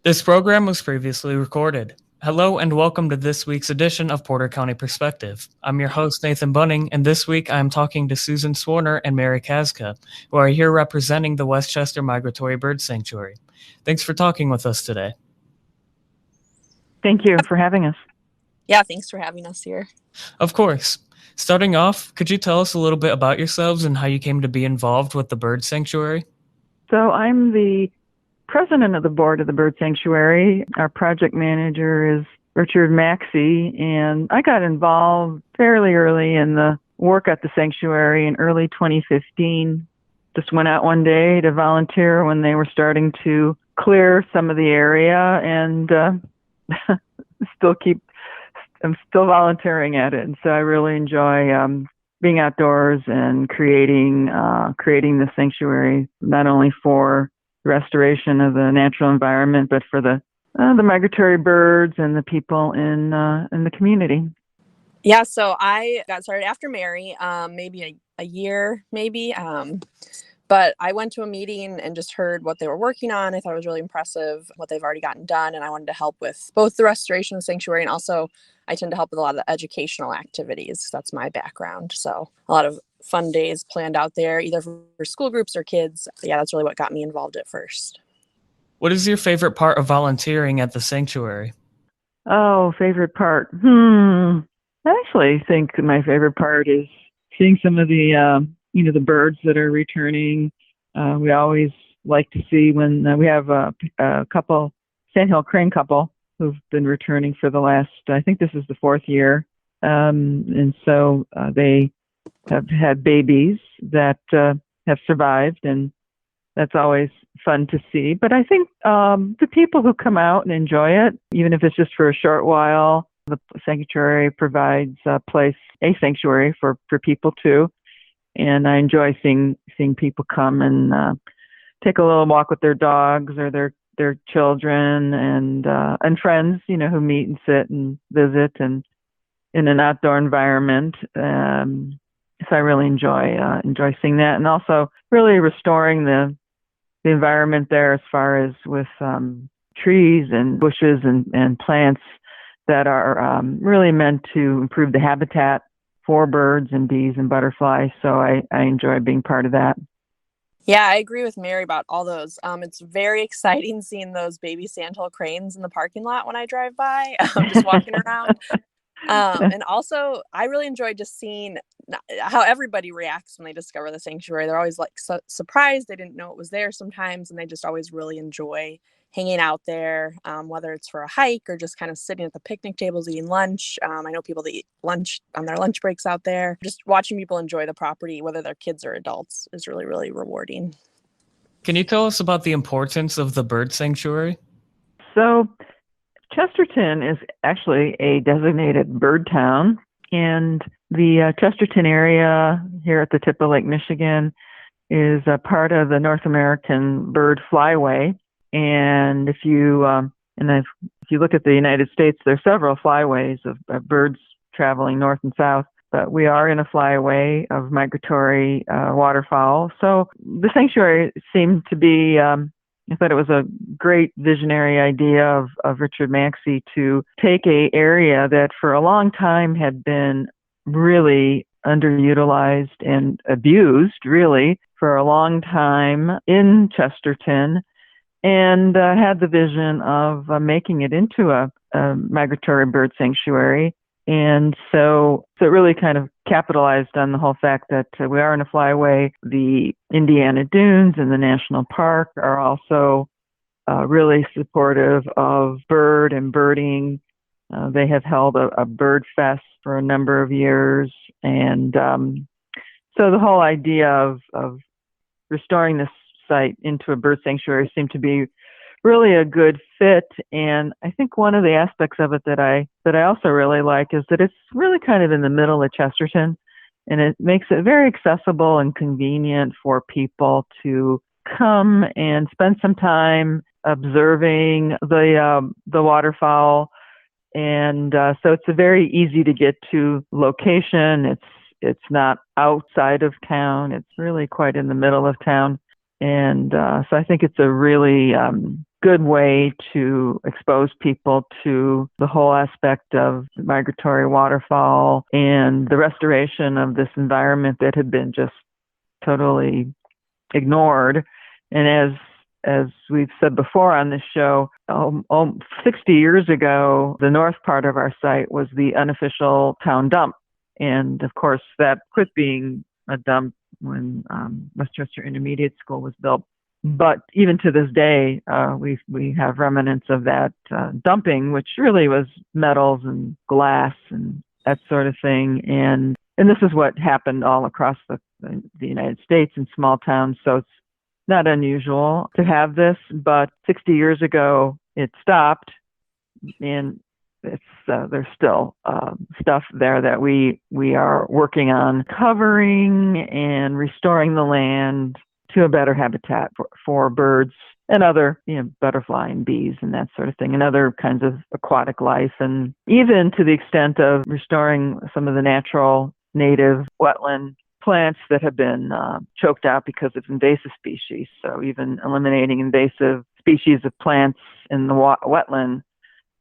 This program was previously recorded. Hello and welcome to this week's edition of Porter County Perspective. I'm your host, Nathan Bunning, and this week I'm talking to Susan Swarner and Mary Kazka, who are here representing the Westchester Migratory Bird Sanctuary. Thanks for talking with us today. Thank you for having us. Yeah, thanks for having us here. Of course. Starting off, could you tell us a little bit about yourselves and how you came to be involved with the Bird Sanctuary? So I'm the president of the board of the Bird Sanctuary. Our project manager is Richard Maxey, and I got involved fairly early in the work at the sanctuary in early 2015. Just went out one day to volunteer when they were starting to clear some of the area, and I'm still volunteering at it. And so I really enjoy being outdoors and creating the sanctuary, not only for restoration of the natural environment, but for the migratory birds and the people in the community. Yeah, so I got started after Mary, maybe a year, but I went to a meeting and just heard what they were working on. I thought it was really impressive what they've already gotten done, and I wanted to help with both the restoration of the sanctuary and also I tend to help with a lot of the educational activities. That's my background. So a lot of fun days planned out there, either for school groups or kids. Yeah, that's really what got me involved at first. What is your favorite part of volunteering at the sanctuary? Oh, favorite part. I actually think my favorite part is seeing some of the the birds that are returning. We always like to see when we have a couple, sandhill crane couple, who've been returning for the last, I think this is the fourth year. And so they have had babies that have survived, and that's always fun to see. But I think the people who come out and enjoy it, even if it's just for a short while, the sanctuary provides a sanctuary for people too. And I enjoy seeing people come and take a little walk with their dogs or their children and friends, who meet and sit and visit and in an outdoor environment. So I really enjoy seeing that, and also really restoring the environment there as far as with trees and bushes and plants that are really meant to improve the habitat for birds and bees and butterflies. So I enjoy being part of that. Yeah, I agree with Mary about all those. It's very exciting seeing those baby sandhill cranes in the parking lot when I drive by, just walking around. And also, I really enjoy just seeing how everybody reacts when they discover the sanctuary. They're always like surprised. They didn't know it was there sometimes, and they just always really enjoy hanging out there, whether it's for a hike or just kind of sitting at the picnic tables eating lunch. I know people that eat lunch on their lunch breaks out there. Just watching people enjoy the property, whether they're kids or adults, is really, really rewarding. Can you tell us about the importance of the bird sanctuary? So Chesterton is actually a designated bird town, and the Chesterton area here at the tip of Lake Michigan is a part of the North American Bird Flyway. And if you look at the United States, there are several flyways of birds traveling north and south, but we are in a flyway of migratory waterfowl. So the sanctuary seemed to be, I thought it was a great visionary idea of Richard Maxey to take an area that for a long time had been really underutilized and abused, really, for a long time in Chesterton, and had the vision of making it into a migratory bird sanctuary. And so it really kind of capitalized on the whole fact that we are in a flyway. The Indiana Dunes and the National Park are also really supportive of bird and birding. They have held a bird fest for a number of years. And so the whole idea of restoring this site into a bird sanctuary seemed to be really a good fit. And I think one of the aspects of it that I also really like is that it's really kind of in the middle of Chesterton, and it makes it very accessible and convenient for people to come and spend some time observing the waterfowl. And so it's a very easy to get to location. It's not outside of town. It's really quite in the middle of town. And so I think it's a really good way to expose people to the whole aspect of migratory waterfowl and the restoration of this environment that had been just totally ignored. And as we've said before on this show, 60 years ago, the north part of our site was the unofficial town dump. And of course, that quit being a dump when Westchester Intermediate School was built. But even to this day, we have remnants of that dumping, which really was metals and glass and that sort of thing. And this is what happened all across the United States in small towns. So it's not unusual to have this, but 60 years ago it stopped, and there's still stuff there that we are working on covering and restoring the land to a better habitat for birds and other, butterfly and bees and that sort of thing, and other kinds of aquatic life, and even to the extent of restoring some of the natural native wetland plants that have been choked out because of invasive species. So even eliminating invasive species of plants in the wetland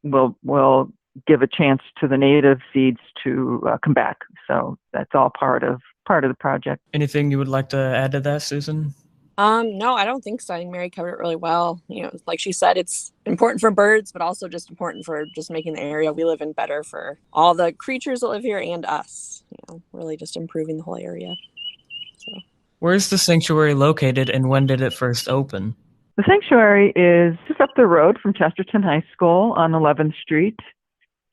will give a chance to the native seeds to come back. So that's all part of the project. Anything you would like to add to that, Susan? No, I don't think so. I think Mary covered it really well. Like she said, it's important for birds, but also just important for just making the area we live in better for all the creatures that live here and us. Really just improving the whole area. So, where is the sanctuary located, and when did it first open? The sanctuary is just up the road from Chesterton High School on 11th Street.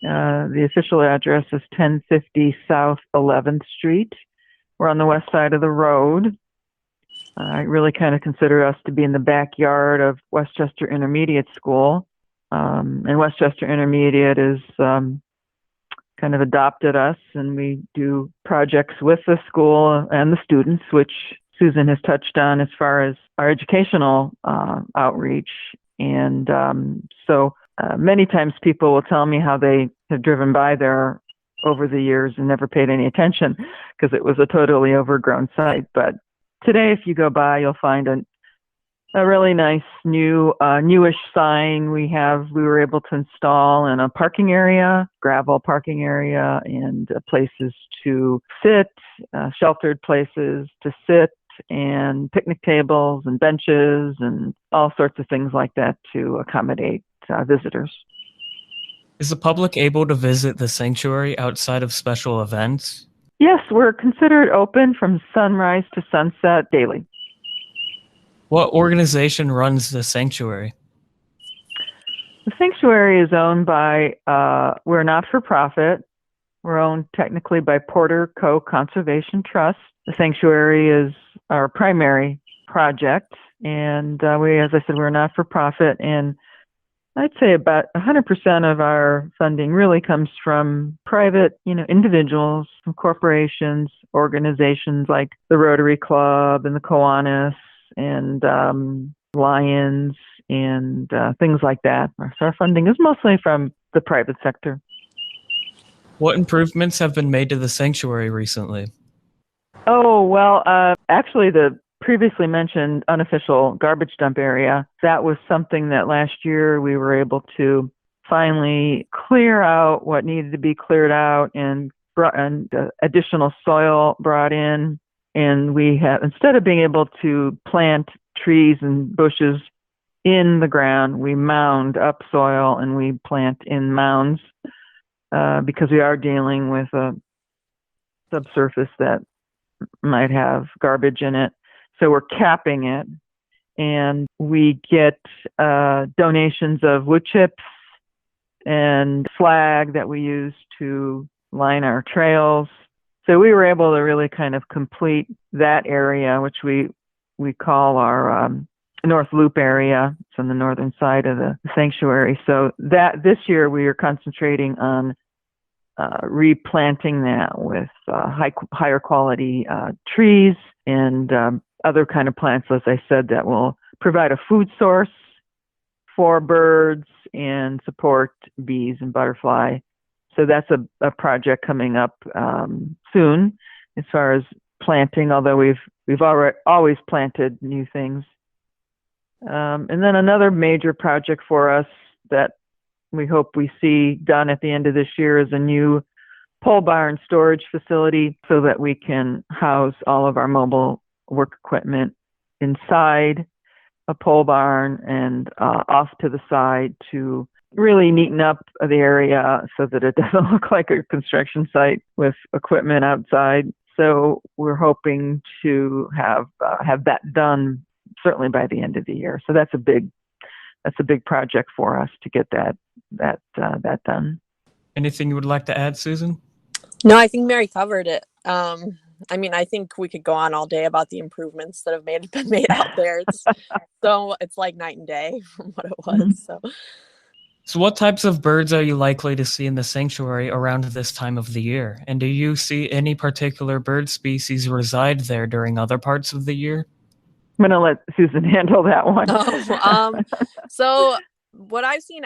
The official address is 1050 South 11th Street. We're on the west side of the road. I really kind of consider us to be in the backyard of Westchester Intermediate School. And Westchester Intermediate is kind of adopted us, and we do projects with the school and the students, which Susan has touched on as far as our educational outreach. And so many times people will tell me how they have driven by there over the years and never paid any attention because it was a totally overgrown site. But today, if you go by, you'll find a really nice newish sign we were able to install in a parking area, gravel parking area, and places to sit, sheltered places to sit, and picnic tables and benches and all sorts of things like that to accommodate visitors. Is the public able to visit the sanctuary outside of special events? Yes, we're considered open from sunrise to sunset daily. What organization runs the sanctuary? The sanctuary is owned by, we're not-for-profit. We're owned technically by Porter Co. Conservation Trust. The sanctuary is our primary project, and as I said, we're not-for-profit, and I'd say about 100% of our funding really comes from private, individuals, from corporations, organizations like the Rotary Club and the Kiwanis and Lions and things like that. So our funding is mostly from the private sector. What improvements have been made to the sanctuary recently? Oh, well, actually the previously mentioned unofficial garbage dump area, that was something that last year we were able to finally clear out what needed to be cleared out and additional soil brought in. And we have, instead of being able to plant trees and bushes in the ground, we mound up soil and we plant in mounds because we are dealing with a subsurface that might have garbage in it. So we're capping it, and we get donations of wood chips and slag that we use to line our trails. So we were able to really kind of complete that area, which we call our North Loop area. It's on the northern side of the sanctuary. So that this year we are concentrating on replanting that with higher quality trees and other kind of plants, as I said, that will provide a food source for birds and support bees and butterfly. So that's a project coming up soon as far as planting, although we've always planted new things. And then another major project for us that we hope we see done at the end of this year is a new pole barn storage facility so that we can house all of our mobile work equipment inside a pole barn and off to the side to really neaten up the area so that it doesn't look like a construction site with equipment outside. So we're hoping to have that done certainly by the end of the year. So that's a big project for us to get that done. Anything you would like to add, Susan? No, I think Mary covered it. I mean, I think we could go on all day about the improvements that have been made out there. It's like night and day from what it was. Mm-hmm. So what types of birds are you likely to see in the sanctuary around this time of the year? And do you see any particular bird species reside there during other parts of the year? I'm going to let Susan handle that one. So what I've seen,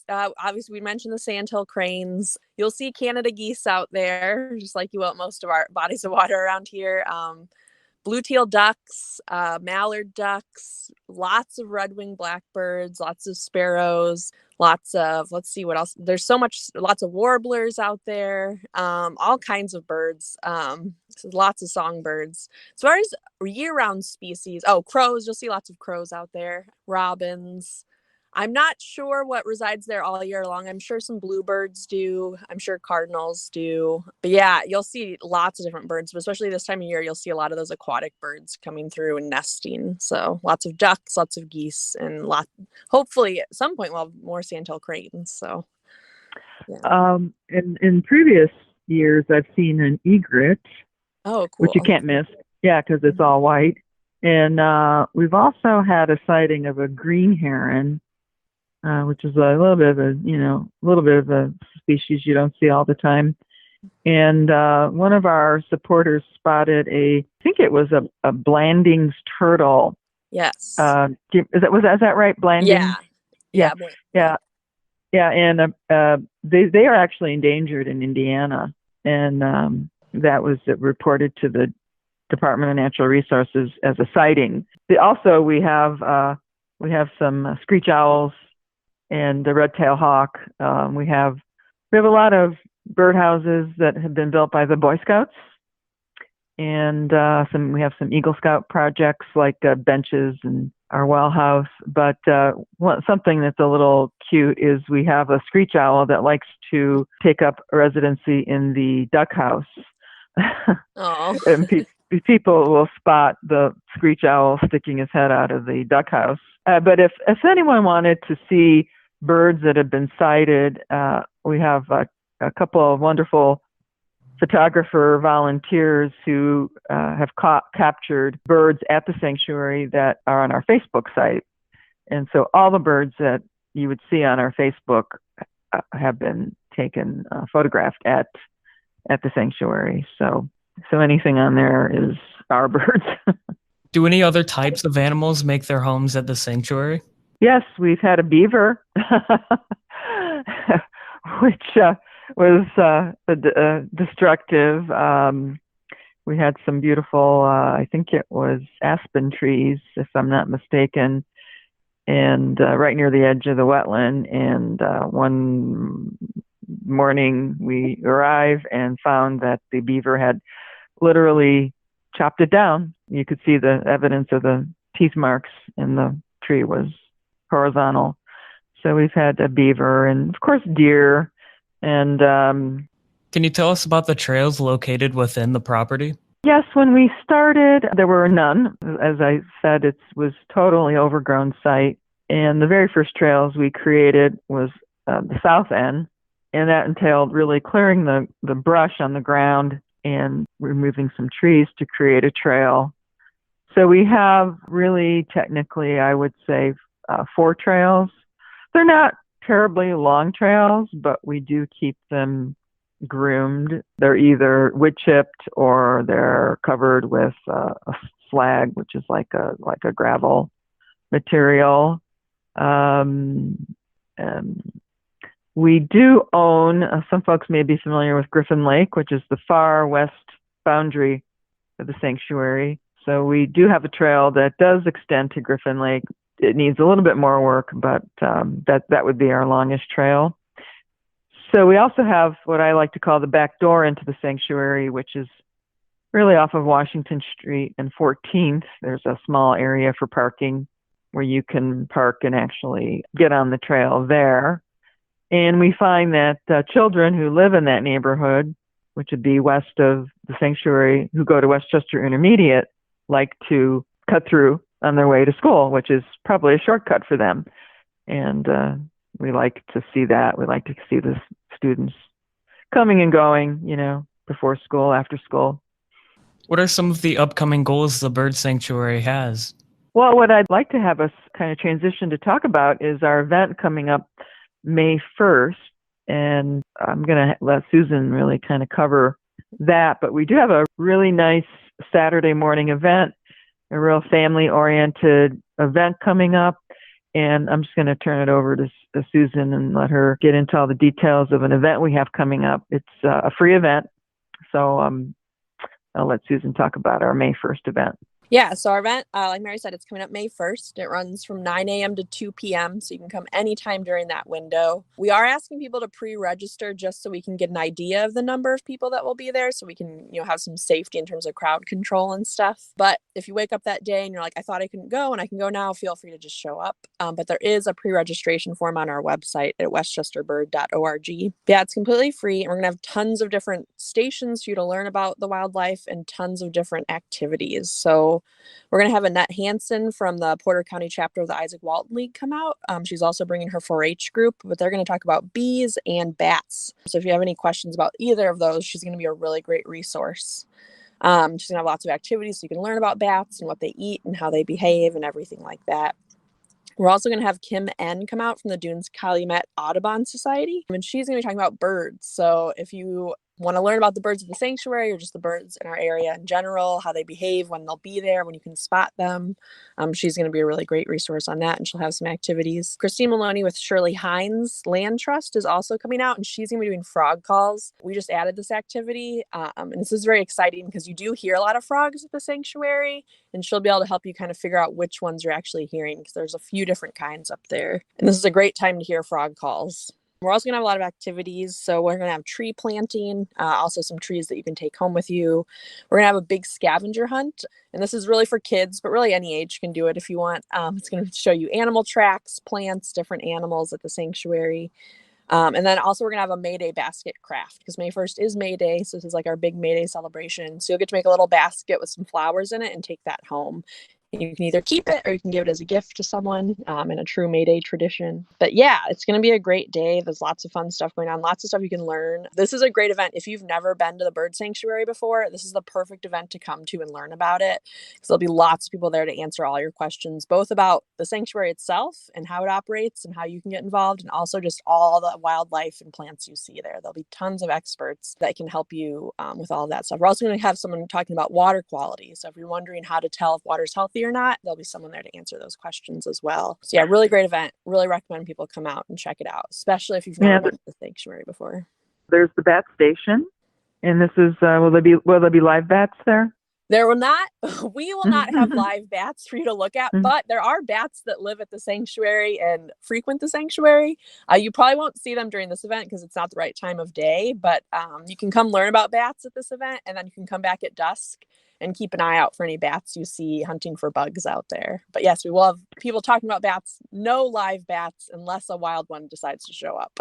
obviously we mentioned the sandhill cranes. You'll see Canada geese out there, just like you will at most of our bodies of water around here. Blue-tailed ducks, mallard ducks, lots of red-winged blackbirds, lots of sparrows, lots of, let's see what else. There's lots of warblers out there, all kinds of birds, so lots of songbirds. As far as year-round species, crows, you'll see lots of crows out there, robins. I'm not sure what resides there all year long. I'm sure some bluebirds do. I'm sure cardinals do. But yeah, you'll see lots of different birds, but especially this time of year, you'll see a lot of those aquatic birds coming through and nesting. So lots of ducks, lots of geese, and hopefully at some point we'll have more sandhill cranes. So yeah. In previous years, I've seen an egret. Oh, cool. Which you can't miss. Yeah, because it's all white. And we've also had a sighting of a green heron, which is a little bit of a species you don't see all the time. And one of our supporters spotted I think it was a Blanding's turtle. Yes. Is that right? Blanding? Yeah. And they are actually endangered in Indiana, and that was reported to the Department of Natural Resources as a sighting. Also, we have some screech owls and the red-tailed hawk. We have a lot of birdhouses that have been built by the Boy Scouts, and we have some Eagle Scout projects like benches and our well house. But something that's a little cute is we have a screech owl that likes to take up residency in the duck house. Oh. And people will spot the screech owl sticking his head out of the duck house. But if anyone wanted to see birds that have been sighted, we have a couple of wonderful photographer volunteers who have captured birds at the sanctuary that are on our Facebook site. And so all the birds that you would see on our Facebook have been taken, photographed at the sanctuary. So anything on there is our birds. Do any other types of animals make their homes at the sanctuary? Yes, we've had a beaver, which was destructive. We had some beautiful, I think it was aspen trees, if I'm not mistaken, and right near the edge of the wetland. And one morning we arrived and found that the beaver had literally chopped it down. You could see the evidence of the teeth marks, and the tree was horizontal. So we've had a beaver and, of course, deer. And can you tell us about the trails located within the property? Yes, when we started, there were none. As I said, it was totally overgrown site. And the very first trails we created was the south end, and that entailed really clearing the brush on the ground and removing some trees to create a trail. So we have really, technically, I would say, 4 trails. They're not terribly long trails, but we do keep them groomed. They're either wood chipped or they're covered with a slag, which is like a gravel material. We do own, some folks may be familiar with Griffin Lake, which is the far west boundary of the sanctuary. So we do have a trail that does extend to Griffin Lake. it needs a little bit more work, but that would be our longest trail. So we also have what I like to call the back door into the sanctuary, which is really off of Washington Street and 14th. There's a small area for parking where you can park and actually get on the trail there. And we find that children who live in that neighborhood, which would be west of the sanctuary, who go to Westchester Intermediate, like to cut through on their way to school, which is probably a shortcut for them. And we like to see that. We like to see the students coming and going, before school, after school. What are some of the upcoming goals the bird sanctuary has? Well, what I'd like to have us kind of transition to talk about is our event coming up May 1st. And I'm going to let Susan really kind of cover that. But we do have a really nice Saturday morning event, a real family-oriented event coming up. And I'm just going to turn it over to Susan and let her get into all the details of an event we have coming up. It's a free event. So I'll let Susan talk about our May 1st event. Yeah, so our event, like Mary said, it's coming up May 1st. It runs from 9 a.m. to 2 p.m., so you can come anytime during that window. We are asking people to pre-register just so we can get an idea of the number of people that will be there, so we can, have some safety in terms of crowd control and stuff. But if you wake up that day and you're like, I thought I couldn't go and I can go now, feel free to just show up. But there is a pre-registration form on our website at westchesterbird.org. Yeah, it's completely free, and we're going to have tons of different stations for you to learn about the wildlife and tons of different activities. So we're going to have Annette Hansen from the Porter County chapter of the Isaac Walton League come out. She's also bringing her 4-H group, but they're going to talk about bees and bats. So if you have any questions about either of those, she's going to be a really great resource. She's going to have lots of activities so you can learn about bats and what they eat and how they behave and everything like that. We're also going to have Kim N come out from the Dunes Calumet Audubon Society, and she's going to be talking about birds. So if you want to learn about the birds of the sanctuary or just the birds in our area in general, how they behave, when they'll be there, when you can spot them, she's going to be a really great resource on that, and she'll have some activities. Christine Maloney with Shirley Hines Land Trust is also coming out, and she's going to be doing frog calls. We just added this activity, and this is very exciting because you do hear a lot of frogs at the sanctuary, and she'll be able to help you kind of figure out which ones you're actually hearing, because there's a few different kinds up there. And this is a great time to hear frog calls. We're also going to have a lot of activities. So we're going to have tree planting, also some trees that you can take home with you. We're going to have a big scavenger hunt. And this is really for kids, but really any age can do it if you want. It's going to show you animal tracks, plants, different animals at the sanctuary. And then also we're going to have a May Day basket craft, because May 1st is May Day. So this is like our big May Day celebration. So you'll get to make a little basket with some flowers in it and take that home. You can either keep it or you can give it as a gift to someone in a true May Day tradition. But yeah, it's going to be a great day. There's lots of fun stuff going on, lots of stuff you can learn. This is a great event. If you've never been to the bird sanctuary before, this is the perfect event to come to and learn about it, because there'll be lots of people there to answer all your questions, both about the sanctuary itself and how it operates and how you can get involved, and also just all the wildlife and plants you see there. There'll be tons of experts that can help you with all of that stuff. We're also going to have someone talking about water quality. So if you're wondering how to tell if water's healthy or not, there'll be someone there to answer those questions as well. So yeah, really great event. Really recommend people come out and check it out, especially if you've never been to the sanctuary before. There's the bat station, and this is will there be live bats there? There will not. We will not have live bats for you to look at, but there are bats that live at the sanctuary and frequent the sanctuary. You probably won't see them during this event because it's not the right time of day, but you can come learn about bats at this event, and then you can come back at dusk and keep an eye out for any bats you see hunting for bugs out there. But yes, we will have people talking about bats. No live bats unless a wild one decides to show up.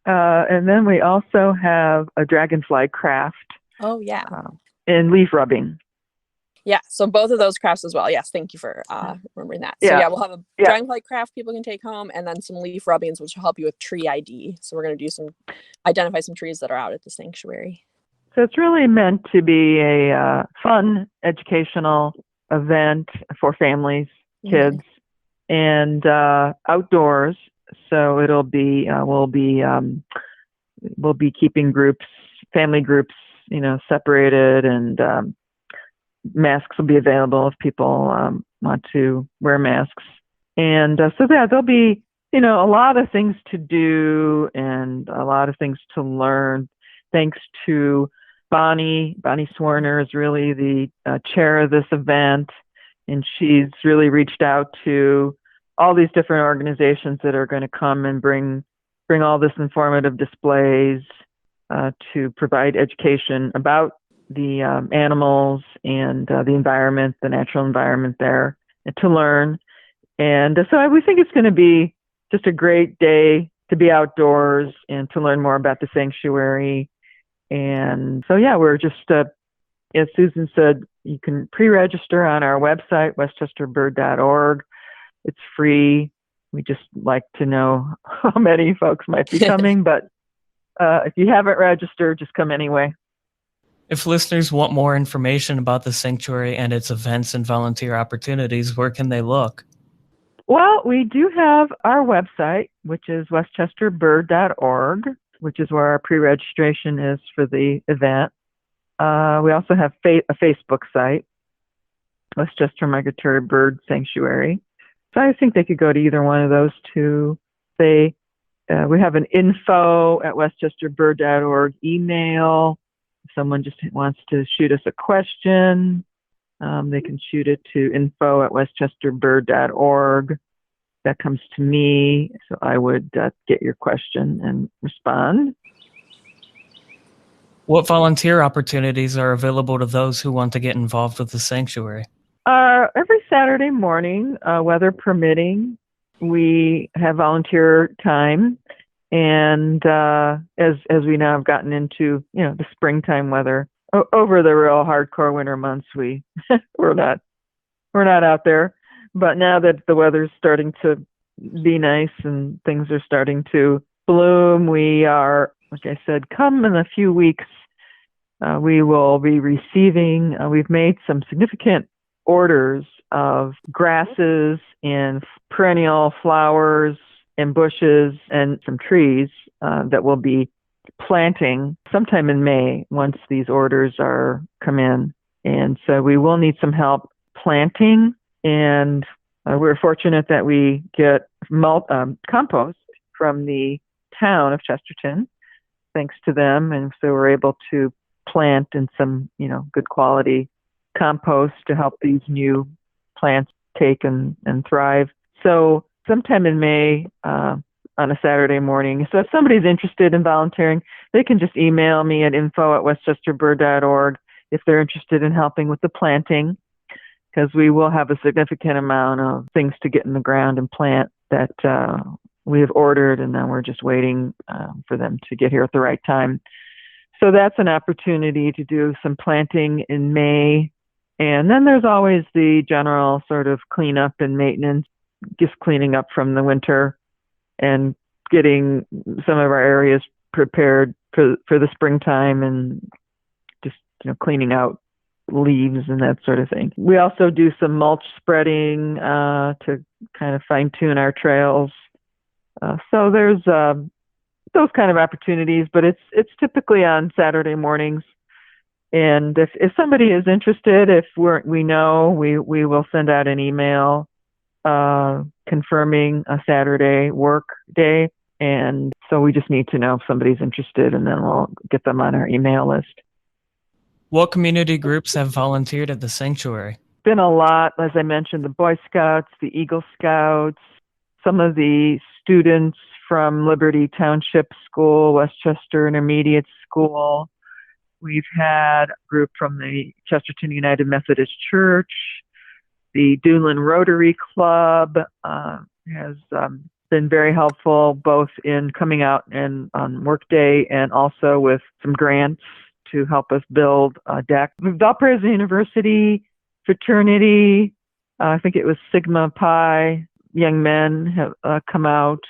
And then we also have a dragonfly craft. Oh, yeah. And leaf rubbing. Yeah, so both of those crafts as well. Yes, thank you for remembering that. So yeah, we'll have a dragonfly craft people can take home, and then some leaf rubbings, which will help you with tree ID. So we're going to identify some trees that are out at the sanctuary. So it's really meant to be a fun, educational event for families, kids, and outdoors. So it'll be we'll be keeping family groups, separated, and masks will be available if people want to wear masks. And so there'll be a lot of things to do and a lot of things to learn. Thanks to Bonnie Swerner is really the chair of this event, and she's really reached out to all these different organizations that are going to come and bring all this informative displays to provide education about the animals and the environment, the natural environment there, and to learn. And so we think it's going to be just a great day to be outdoors and to learn more about the sanctuary. And so, yeah, we're just, as Susan said, you can pre-register on our website, westchesterbird.org. It's free. We just like to know how many folks might be coming, but if you haven't registered, just come anyway. If listeners want more information about the sanctuary and its events and volunteer opportunities, where can they look? Well, we do have our website, which is westchesterbird.org, which is where our pre-registration is for the event. We also have a Facebook site, Westchester Migratory Bird Sanctuary. So I think they could go to either one of those two. We have an info@westchesterbird.org email. If someone just wants to shoot us a question, they can shoot it to info@westchesterbird.org. That comes to me, so I would get your question and respond. What volunteer opportunities are available to those who want to get involved with the sanctuary? Every Saturday morning, weather permitting, we have volunteer time. And as we now have gotten into, the springtime weather, over the real hardcore winter months, we're not out there. But now that the weather's starting to be nice and things are starting to bloom, we are, like I said, come in a few weeks, we will be receiving, we've made some significant orders of grasses and perennial flowers and bushes and some trees that we'll be planting sometime in May once these orders come in. And so we will need some help planting, and we're fortunate that we get compost from the town of Chesterton, thanks to them. And so we're able to plant in some, good quality compost to help these new plants take and thrive. So sometime in May, on a Saturday morning. So if somebody's interested in volunteering, they can just email me at info@westchesterbird.org if they're interested in helping with the planting, because we will have a significant amount of things to get in the ground and plant that we have ordered, and then we're just waiting for them to get here at the right time. So that's an opportunity to do some planting in May. And then there's always the general sort of cleanup and maintenance, just cleaning up from the winter and getting some of our areas prepared for the springtime, and just cleaning out leaves and that sort of thing. We also do some mulch spreading to kind of fine tune our trails. So there's those kind of opportunities, but it's typically on Saturday mornings. And if somebody is interested, if we know, we will send out an email confirming a Saturday work day. And so we just need to know if somebody's interested, and then we'll get them on our email list. What community groups have volunteered at the sanctuary? Been a lot, as I mentioned, the Boy Scouts, the Eagle Scouts, some of the students from Liberty Township School, Westchester Intermediate School. We've had a group from the Chesterton United Methodist Church. The Dunlin Rotary Club has been very helpful, both in coming out and on workday and also with some grants to help us build a deck. Valparaiso University fraternity, I think it was Sigma Pi young men have come out.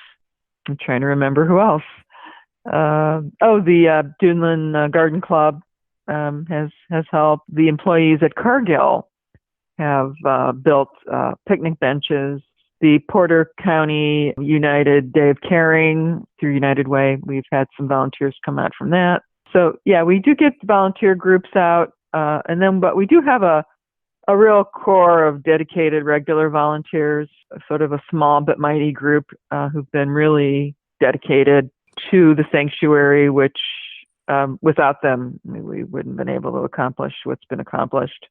I'm trying to remember who else. The Dunlin Garden Club has helped. The employees at Cargill have built picnic benches. The Porter County United Day of Caring through United Way, we've had some volunteers come out from that. So yeah, we do get volunteer groups out, but we do have a real core of dedicated regular volunteers, sort of a small but mighty group who've been really dedicated to the sanctuary, which without them, we wouldn't have been able to accomplish what's been accomplished.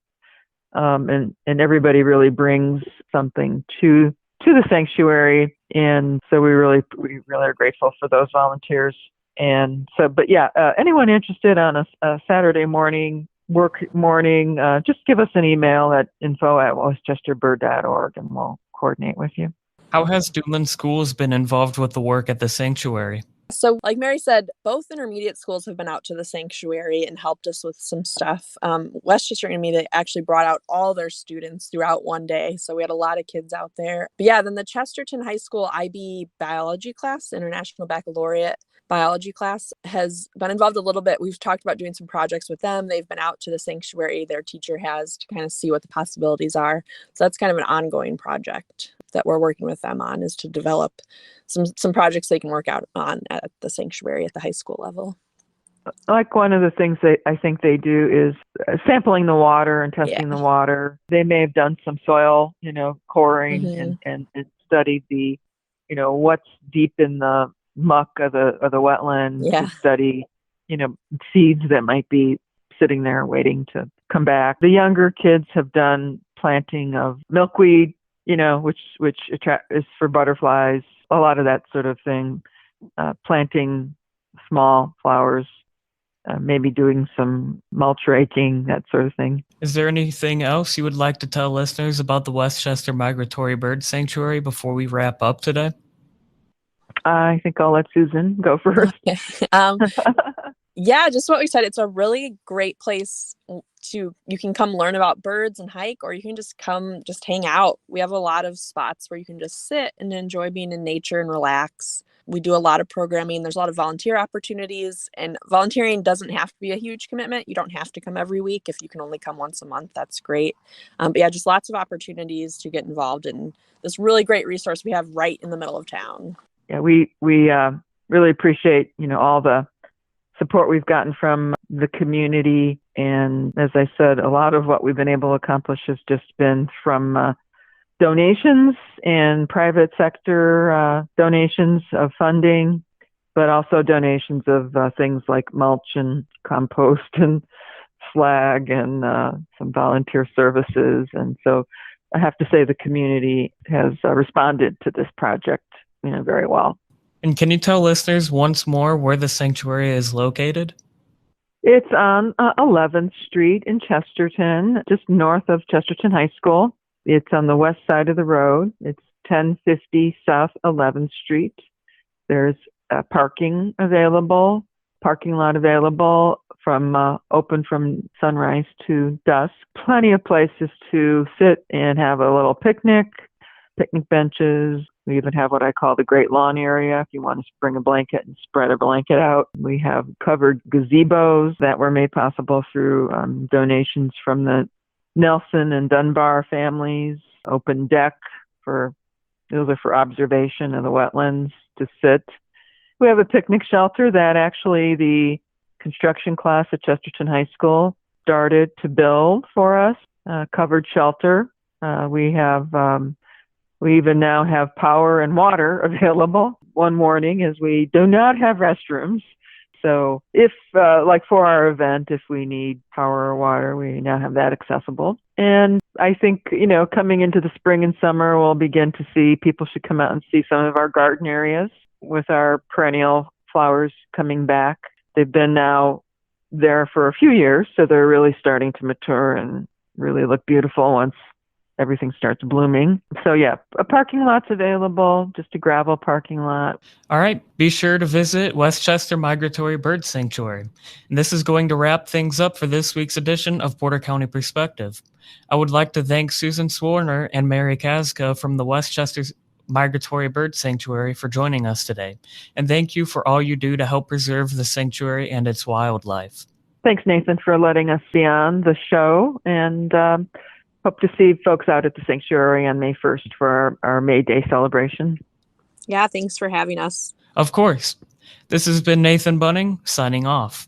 And everybody really brings something to to the sanctuary. And so we really are grateful for those volunteers. And so, but yeah, anyone interested on a Saturday morning, work morning, just give us an email at info@westchesterbird.org and we'll coordinate with you. How has Doolin Schools been involved with the work at the sanctuary? So like Mary said, both intermediate schools have been out to the sanctuary and helped us with some stuff. Westchester Intermediate actually brought out all their students throughout one day. So we had a lot of kids out there. But yeah, then the Chesterton High School IB biology class, International Baccalaureate biology class, has been involved a little bit. We've talked about doing some projects with them. They've been out to the sanctuary, their teacher has, to kind of see what the possibilities are. So that's kind of an ongoing project that we're working with them on, is to develop some projects they can work out on at the sanctuary at the high school level. Like one of the things that I think they do is sampling the water and testing the water. They may have done some soil, coring and studied the, what's deep in the muck of the wetland to study, seeds that might be sitting there waiting to come back. The younger kids have done planting of milkweed, which is for butterflies, a lot of that sort of thing, planting small flowers, maybe doing some mulch raking, that sort of thing. Is there anything else you would like to tell listeners about the Westchester Migratory Bird Sanctuary before we wrap up today? I think I'll let Susan go first. Yeah, just what we said. It's a really great place you can come learn about birds and hike, or you can just come just hang out. We have a lot of spots where you can just sit and enjoy being in nature and relax. We do a lot of programming. There's a lot of volunteer opportunities, and volunteering doesn't have to be a huge commitment. You don't have to come every week. If you can only come once a month, that's great. But yeah, just lots of opportunities to get involved in this really great resource we have right in the middle of town. Yeah, we really appreciate, all the support we've gotten from the community. And as I said, a lot of what we've been able to accomplish has just been from donations and private sector donations of funding, but also donations of things like mulch and compost and slag and some volunteer services. And so I have to say the community has responded to this project, very well. And can you tell listeners once more where the sanctuary is located? It's on 11th Street in Chesterton, just north of Chesterton High School. It's on the west side of the road. It's 1050 South 11th Street. There's parking lot available from open from sunrise to dusk. Plenty of places to sit and have a little picnic benches. We even have what I call the Great Lawn Area. If you want to bring a blanket and spread a blanket out. We have covered gazebos that were made possible through donations from the Nelson and Dunbar families. Open deck those are for observation of the wetlands to sit. We have a picnic shelter that actually the construction class at Chesterton High School started to build for us. Covered shelter. We even now have power and water available. One warning is we do not have restrooms. So if, like for our event, if we need power or water, we now have that accessible. And I think, coming into the spring and summer, we'll begin to see people should come out and see some of our garden areas with our perennial flowers coming back. They've been now there for a few years, so they're really starting to mature and really look beautiful once everything starts blooming. So yeah, a parking lot's available, just a gravel parking lot. All right, be sure to visit Westchester Migratory Bird Sanctuary. And this is going to wrap things up for this week's edition of Porter County Perspective. I would like to thank Susan Swarner and Mary Kazka from the Westchester Migratory Bird Sanctuary for joining us today. And thank you for all you do to help preserve the sanctuary and its wildlife. Thanks, Nathan, for letting us be on the show, and hope to see folks out at the sanctuary on May 1st for our May Day celebration. Yeah, thanks for having us. Of course. This has been Nathan Bunning, signing off.